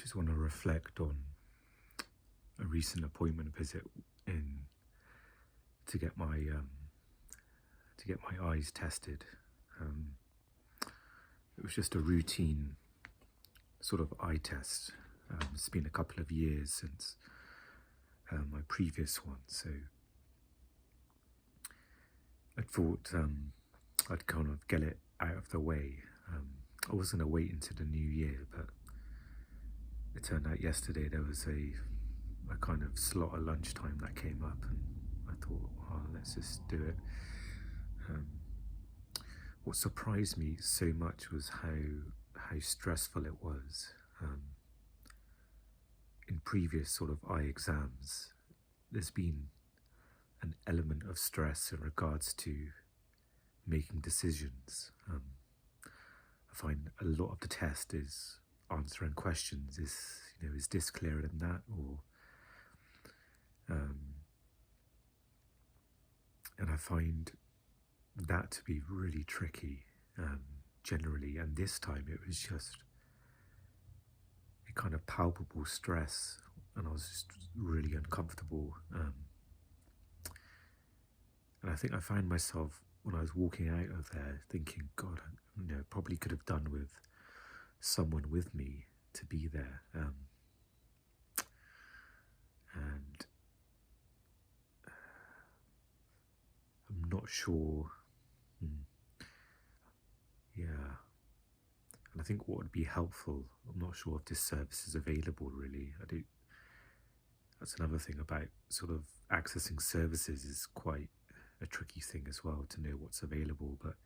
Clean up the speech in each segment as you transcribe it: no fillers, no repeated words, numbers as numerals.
just want to reflect on a recent appointment visit in to get my eyes tested. It was just a routine sort of eye test. It's been a couple of years since my previous one, so I thought I'd kind of get it out of the way. I was going to wait into the new year, but it turned out yesterday there was a kind of slot at lunchtime that came up, and I thought, oh, let's just do it. What surprised me so much was how stressful it was. In previous sort of eye exams, there's been an element of stress in regards to making decisions. I find a lot of the test is answering questions. Is this clearer than that, or and I find that to be really tricky generally. And this time it was just a kind of palpable stress, and I was just really uncomfortable. And I think I found myself when I was walking out of there thinking, God, probably could have done with someone with me to be there. And I'm not sure. And I think what would be helpful, I'm not sure if this service is available really. That's another thing about sort of accessing services, is quite a tricky thing as well, to know what's available. But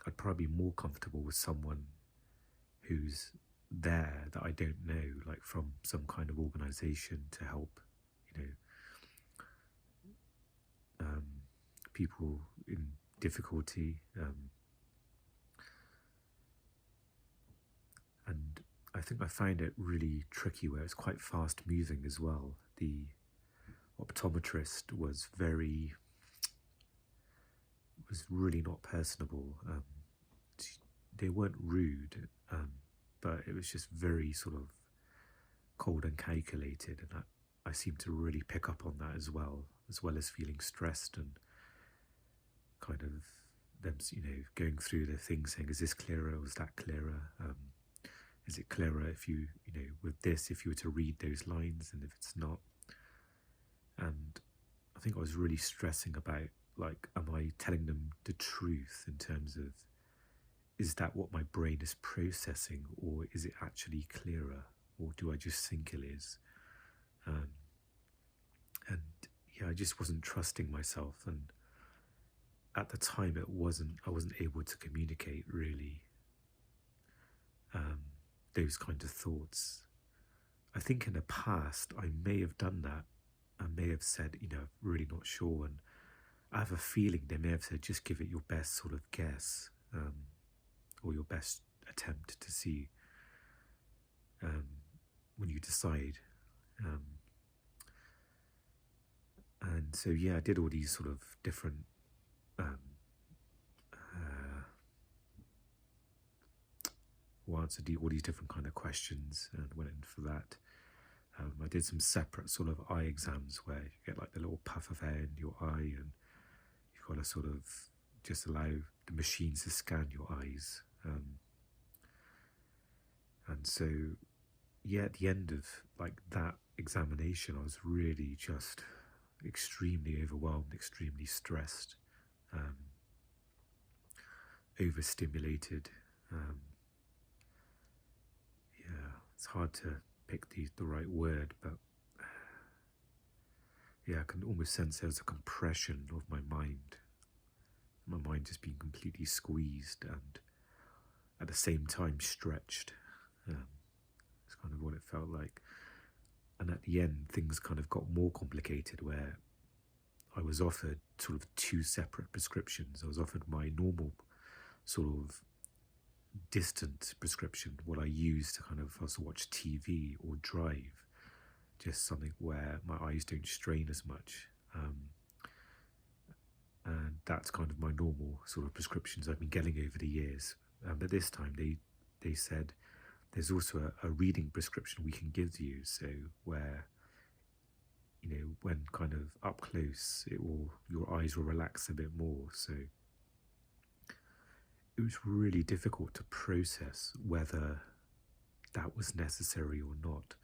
I'd probably be more comfortable with someone who's there that I don't know, like from some kind of organisation to help, people in difficulty. And I think I find it really tricky where it's quite fast moving as well. The optometrist was really not personable. They weren't rude, but it was just very sort of cold and calculated, and I seem to really pick up on that as well as feeling stressed and kind of them, going through the things saying, is this clearer, was that clearer? Is it clearer if you with this, if you were to read those lines, and if it's not? And I think I was really stressing about, like, am I telling them the truth in terms of, is that what my brain is processing, or is it actually clearer, or do I just think it is? I just wasn't trusting myself, and at the time I wasn't able to communicate really those kind of thoughts. I think in the past I may have done that. I may have said, I'm really not sure, and I have a feeling they may have said, just give it your best sort of guess, or your best attempt to see when you decide. And so, I did all these sort of different answered all these different kind of questions and went in for that. I did some separate sort of eye exams where you get like the little puff of air in your eye, and you've got to sort of just allow the machines to scan your eyes. And so, at the end of like that examination, I was really just extremely overwhelmed, extremely stressed, overstimulated. It's hard to pick the right word, but I can almost sense there was a compression of my mind just being completely squeezed and at the same time stretched. It's kind of what it felt like. And at the end, things kind of got more complicated, where I was offered sort of two separate prescriptions. I was offered my normal sort of distant prescription, what I use to kind of also watch TV or drive, just something where my eyes don't strain as much. And that's kind of my normal sort of prescriptions I've been getting over the years. But this time they said there's also a reading prescription we can give you, so where, when kind of up close, your eyes will relax a bit more. So it was really difficult to process whether that was necessary or not.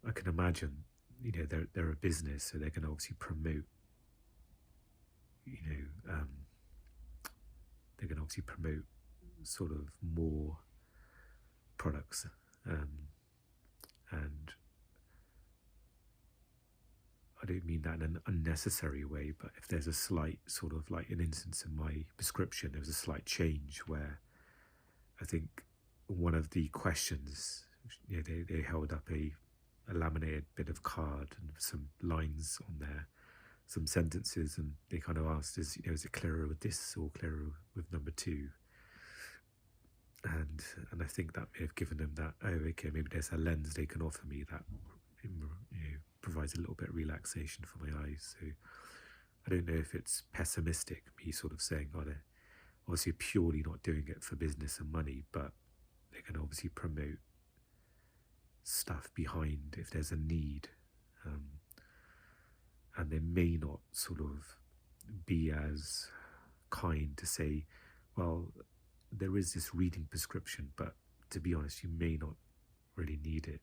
I can imagine, they're a business, so they're going to obviously promote, they're going to obviously promote sort of more products, and I don't mean that in an unnecessary way, but if there's a slight sort of like an instance in my prescription, there was a slight change where I think one of the questions, they held up a laminated bit of card and some lines on there, some sentences, and they kind of asked, is it clearer with this or clearer with number 2? And I think that may have given them that, okay, maybe there's a lens they can offer me that provides a little bit of relaxation for my eyes. So I don't know if it's pessimistic, me sort of saying, they're obviously purely not doing it for business and money, but they can obviously promote stuff behind if there's a need, and they may not sort of be as kind to say, well, there is this reading prescription, but to be honest, you may not really need it.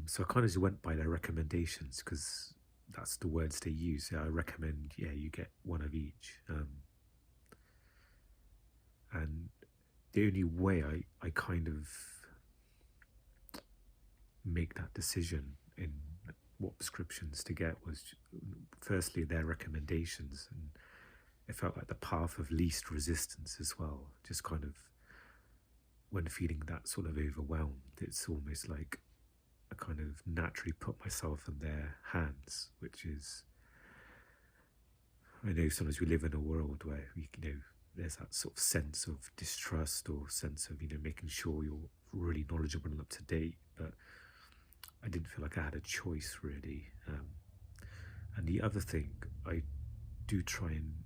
So I kind of just went by their recommendations, because that's the words they use. I recommend, you get one of each. And the only way I kind of make that decision in what prescriptions to get was firstly their recommendations, and it felt like the path of least resistance as well. Just kind of when feeling that sort of overwhelmed, it's almost like I kind of naturally put myself in their hands, which is, I know sometimes we live in a world where there's that sort of sense of distrust or sense of making sure you're really knowledgeable and up to date, but I didn't feel like I had a choice really. And the other thing, I do try and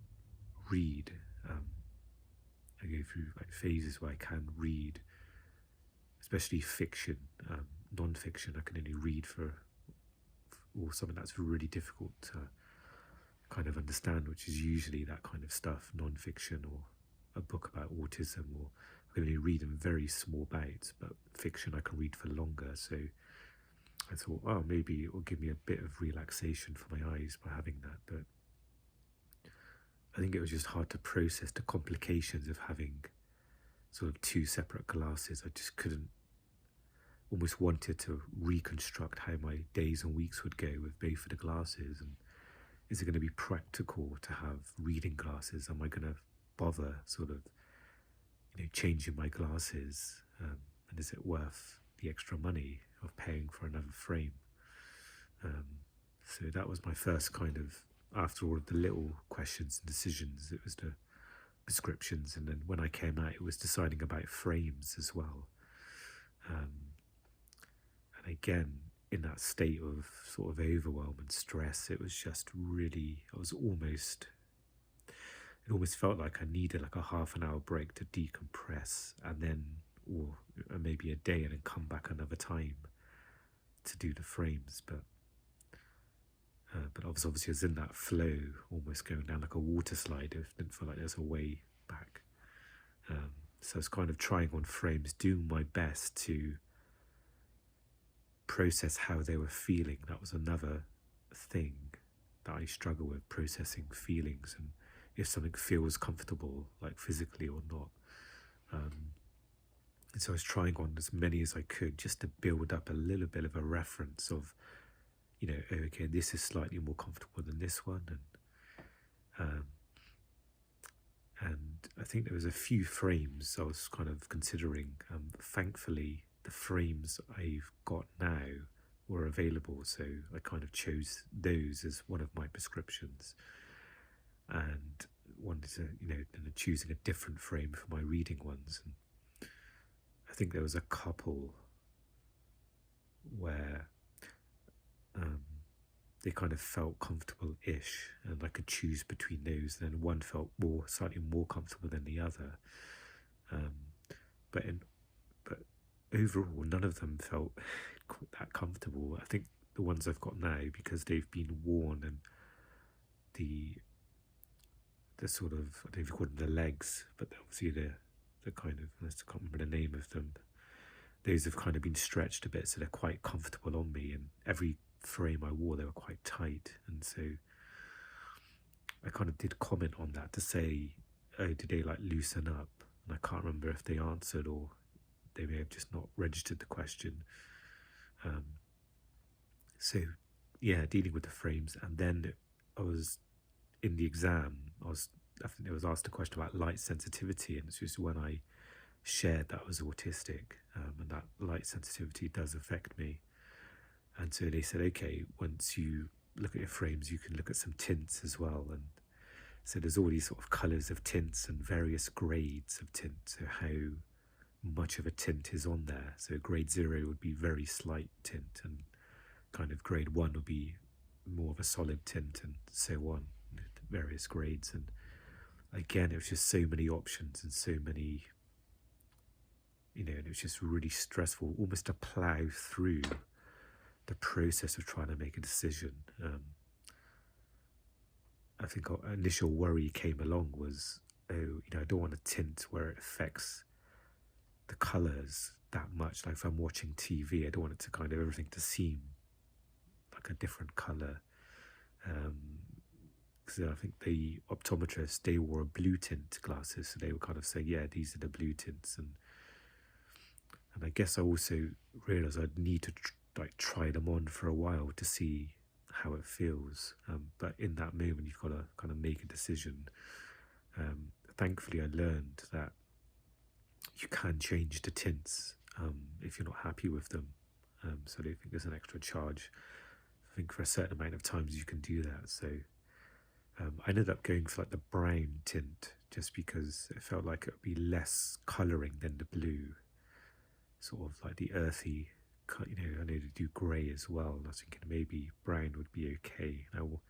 read. I go through like phases where I can read, especially fiction. Non-fiction I can only read or something that's really difficult to kind of understand, which is usually that kind of stuff, non-fiction or a book about autism, or I can only read in very small bouts, but fiction I can read for longer. So I thought, maybe it will give me a bit of relaxation for my eyes by having that, but I think it was just hard to process the complications of having sort of 2 separate glasses. I just almost wanted to reconstruct how my days and weeks would go with both of the glasses, and is it going to be practical to have reading glasses? Am I going to bother sort of changing my glasses, and is it worth the extra money of paying for another frame? So that was my first kind of, after all of the little questions and decisions, it was the prescriptions, and then when I came out it was deciding about frames as well. And again, in that state of sort of overwhelm and stress, it was just really, it almost felt like I needed like a half an hour break to decompress, and then, or maybe a day, and then come back another time to do the frames. But obviously I was in that flow, almost going down like a water slide. It didn't feel like there's a way back. So I was kind of trying on frames, doing my best to process how they were feeling. That was another thing that I struggle with, processing feelings, and if something feels comfortable, like physically or not. And so I was trying on as many as I could, just to build up a little bit of a reference of, okay, this is slightly more comfortable than this one. And I think there was a few frames I was kind of considering. Thankfully, the frames I've got now were available, so I kind of chose those as one of my prescriptions, and wanted to, choosing a different frame for my reading ones. And I think there was a couple where they kind of felt comfortable-ish, and I could choose between those. Then one felt slightly more comfortable than the other. But overall, none of them felt that comfortable. I think the ones I've got now, because they've been worn, and the sort of, I don't know if you call them the legs, but obviously the kind of, I can't remember the name of them. Those have kind of been stretched a bit, so they're quite comfortable on me. And every frame I wore, they were quite tight. And so I kind of did comment on that to say, oh, did they like loosen up? And I can't remember if they answered, or they may have just not registered the question. So yeah, dealing with the frames. And then I was in the exam, I think I was asked a question about light sensitivity, and it's just when I shared that I was autistic, and that light sensitivity does affect me. And so they said, okay, once you look at your frames, you can look at some tints as well. And so there's all these sort of colours of tints and various grades of tint, so how much of a tint is on there. So grade 0 would be very slight tint, and kind of grade 1 would be more of a solid tint, and so on, various grades. And again, it was just so many options and so many, and it was just really stressful, almost to plough through the process of trying to make a decision. I think our initial worry came along was, I don't want a tint where it affects the colours that much. Like if I'm watching TV, I don't want it to kind of everything to seem like a different colour. Because I think the optometrist, they wore a blue tint glasses, so they would kind of say, yeah, these are the blue tints. And I guess I also realised I'd need to try them on for a while to see how it feels. But in that moment, you've got to kind of make a decision. Thankfully, I learned that you can change the tints if you're not happy with them. So I don't think there's an extra charge. I think for a certain amount of times you can do that. So I ended up going for like the brown tint, just because it felt like it would be less colouring than the blue, sort of like the earthy. I know they do grey as well, and I was thinking maybe brown would be okay. Now,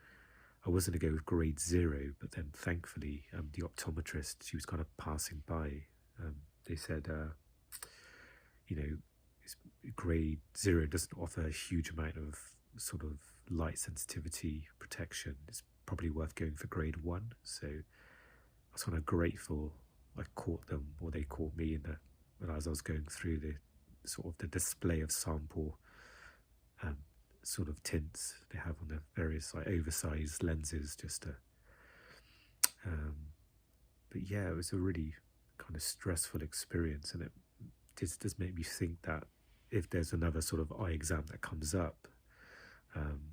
I was going to go with grade 0, but then thankfully the optometrist, she was kind of passing by. They said, grade 0 doesn't offer a huge amount of sort of light sensitivity protection. It's probably worth going for grade 1. So I was kind of grateful I caught them, or they caught me as I was going through the sort of the display of sample sort of tints they have on their various like oversized lenses, just to but yeah, it was a really kind of stressful experience, and it does make me think that if there's another sort of eye exam that comes up,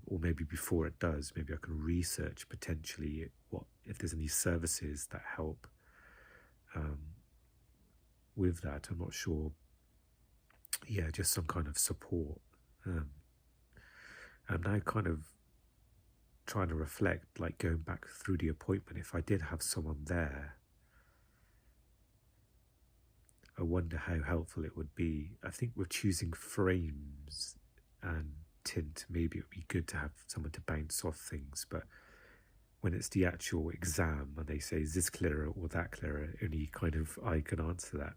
or maybe before it does, maybe I can research potentially if there's any services that help with that. I'm not sure. Yeah, just some kind of support. I'm now kind of trying to reflect, like going back through the appointment, if I did have someone there, I wonder how helpful it would be. I think with choosing frames and tint, maybe it would be good to have someone to bounce off things, but when it's the actual exam and they say, is this clearer or that clearer, only kind of I can answer that.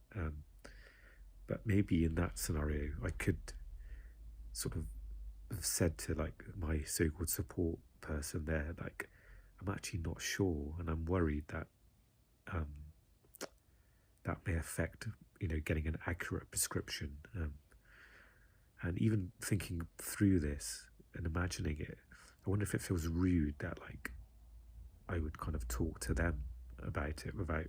But maybe in that scenario, I could sort of have said to like my so-called support person there, like, I'm actually not sure, and I'm worried that that may affect, getting an accurate prescription. And even thinking through this and imagining it, I wonder if it feels rude that like I would kind of talk to them about it without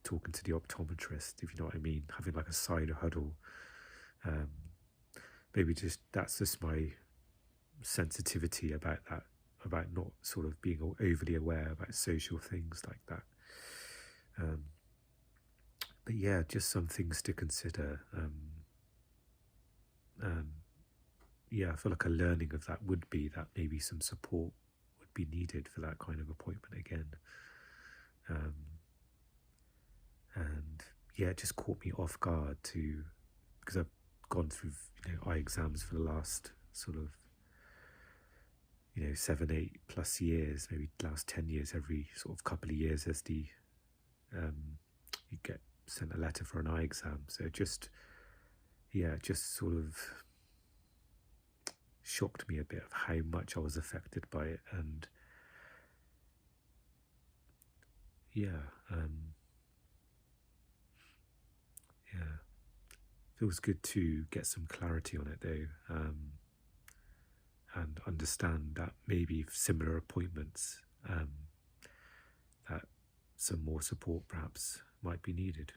talking to the optometrist, if you know what I mean, having like a side huddle. Maybe that's just my sensitivity about that, about not sort of being overly aware about social things like that. But yeah, just some things to consider. Yeah, I feel like a learning of that would be that maybe some support would be needed for that kind of appointment again. And yeah, it just caught me off guard too, because I've gone through eye exams for the last sort of 7-8+ years, maybe last 10 years, every sort of couple of years as you get sent a letter for an eye exam. So it just sort of shocked me a bit of how much I was affected by it. And feels good to get some clarity on it though, and understand that maybe similar appointments, that some more support perhaps might be needed.